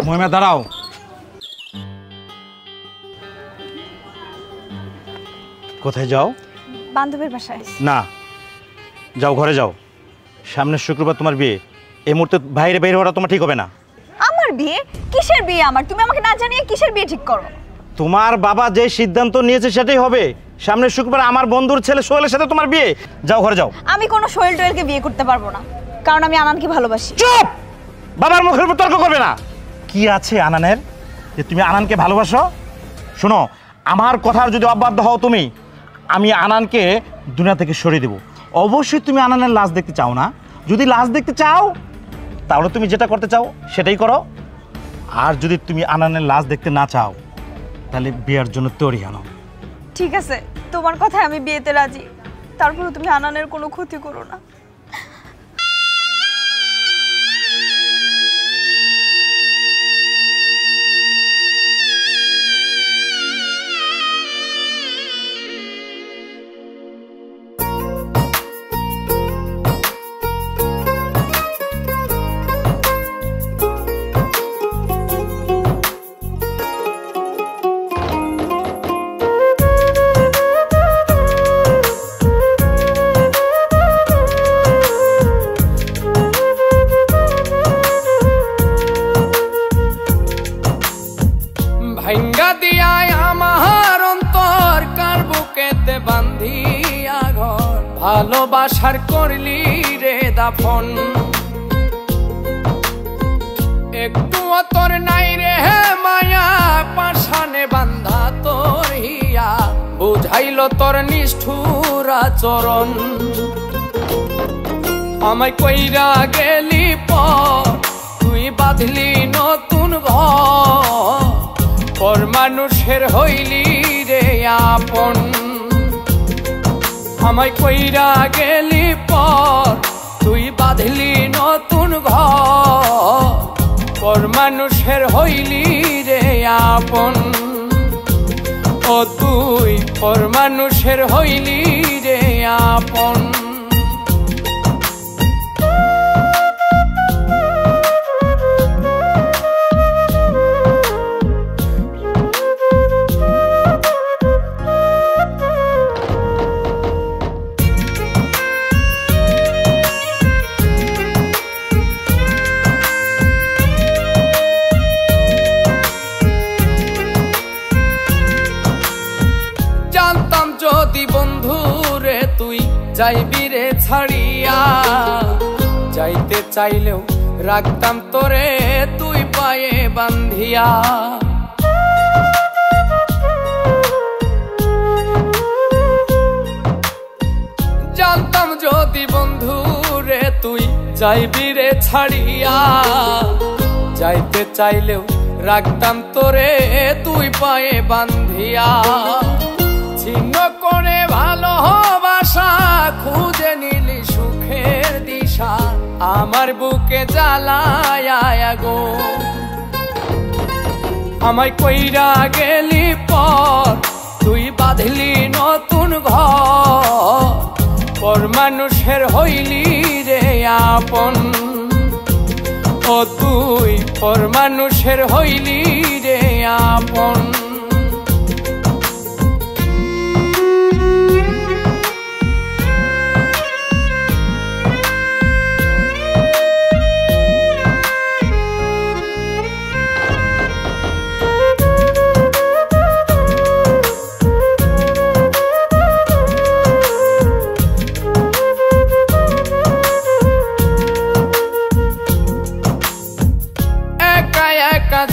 মহিমা দাঁড়াও। কোথায় যাও? বান্ধবীর বাসায়। না, যাও ঘরে যাও। সামনের শুক্রবার তোমার বিয়ে, এই মুহূর্তে বাইরে বের হওয়াটা তোমার ঠিক হবে না। আমার বিয়ে? কিসের বিয়ে আমার? তুমি আমাকে না জানিয়ে কিসের বিয়ে ঠিক করো? তোমার বাবা যে সিদ্ধান্ত নিয়েছে সেটাই হবে। সামনের শুক্রবার আমার বন্ধুর ছেলে সোহেলের সাথে তোমার বিয়ে। যাও ঘরে যাও। আমি কোনো সোহেল টোয়েলকে বিয়ে করতে পারবো না, কারণ আমি আনানকে ভালোবাসি। চুপ! বাবার মুখের উপর তর্ক করবে না। কি আছে আনানের যে তুমি আনানকে ভালোবাসো? শোনো, আমার কথার যদি অবাধ্য হও তুমি, আমি আনানকে দুনিয়া থেকে সরিয়ে দেব। অবশ্যই তুমি আনানের লাশ দেখতে চাও না? যদি লাশ দেখতে চাও তাহলে তুমি যেটা করতে চাও সেটাই করো। আর যদি তুমি আনানের লাশ দেখতে না চাও তাহলে বিয়ের জন্য তৈরি আনো। ঠিক আছে, তোমার কথায় আমি বিয়েতে রাজি, তারপরে তুমি আনানের কোনো ক্ষতি করো না। ভাঙ্গা দিয়ায় আমার অন্তর কার বুকেতে বান্ধিয়া ঘর, ভালোবাসার করলি রে দাফন। একটু তোর নাই রে মায়া, পাশানে বান্ধা তোর হিয়া, বুঝাইল তোর নিষ্ঠুর আচরণ। আমায় কইরা গেলি পর, তুই বাঁধলি নতুন ঘর, পর মানুষের হইলি রে আপন। আমায় কইরা গেলি পর, তুই বাঁধলি নতুন ঘর, পর মানুষের হইলি রে আপন। ও তুই পর মানুষের হইলি রে আপন। জানতাম যদি বন্ধু রে তুই যাইবি রে ছাড়িয়া, যাইতে চাইলেও রাখতাম তোরে তুই পায়ে বান্ধিয়া। জানতাম যদি বন্ধু রে তুই যাইবি রে ছাড়িয়া, যাইতে চাইলেও রাখতাম তোরে তুই পায়ে বান্ধিয়া। ছিন্ন করে ভালোবাসা খুঁজে নিলি সুখের দিশা, আমার বুকে জ্বালায় গো। আমায় কইরা গেলি পর, তুই বাঁধলি নতুন ঘর, পর মানুষের হইলি রে আপন। ও তুই পর মানুষের হইলি রে আপন।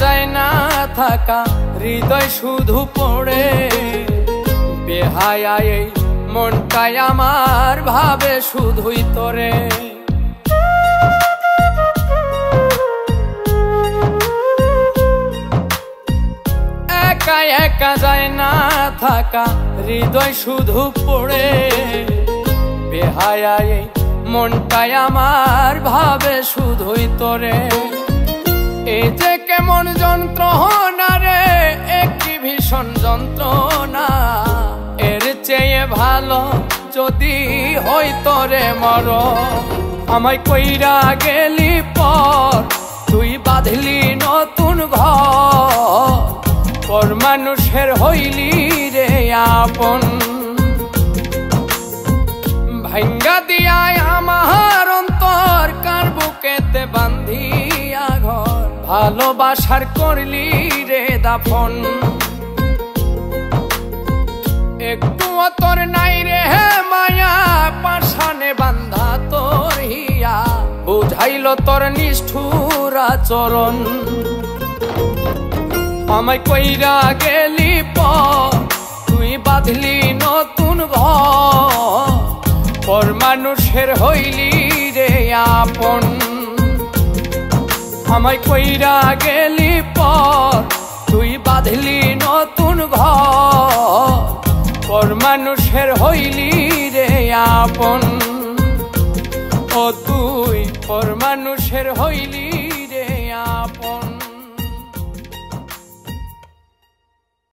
যায় না থাকা হৃদয় শুধু পড়ে, বেহায়া এই মনটাই আমার ভাবে শুধুই তোরে। একা একা যায় না থাকা হৃদয় শুধু পড়ে, বেহায়া এই মনটাই আমার ভাবে শুধুই তোরে। এই যে কেমন যন্ত্রণা রে, একটি ভীষণ যন্ত্রণা, এর চেয়ে ভালো যদি হইতো রে মর। আমায় কইরা গেলি পর, তুই তুই বাঁধলি নতুন ঘর পর মানুষের হইলি রে আপন ভাঙ্গা দিয়ায় আমার অন্তর কার বুকেতে বান্ধিয়া ঘর ভালোবাসার করলি রে দাফন একটু তোর নাই রে মায়া পাশানে বান্ধা তোর হিয়া বুঝাইল তোর নিষ্ঠুর আচরণ আমায় কইরা গেলি তুই বাঁধলি নতুন ঘর পর মানুষের হইলি রে আপন আমায় কইরা গেলি তুই বাঁধলি নতুন ঘর পর মানুষের হইলি রে আপন ও তুই পর মানুষের হইলি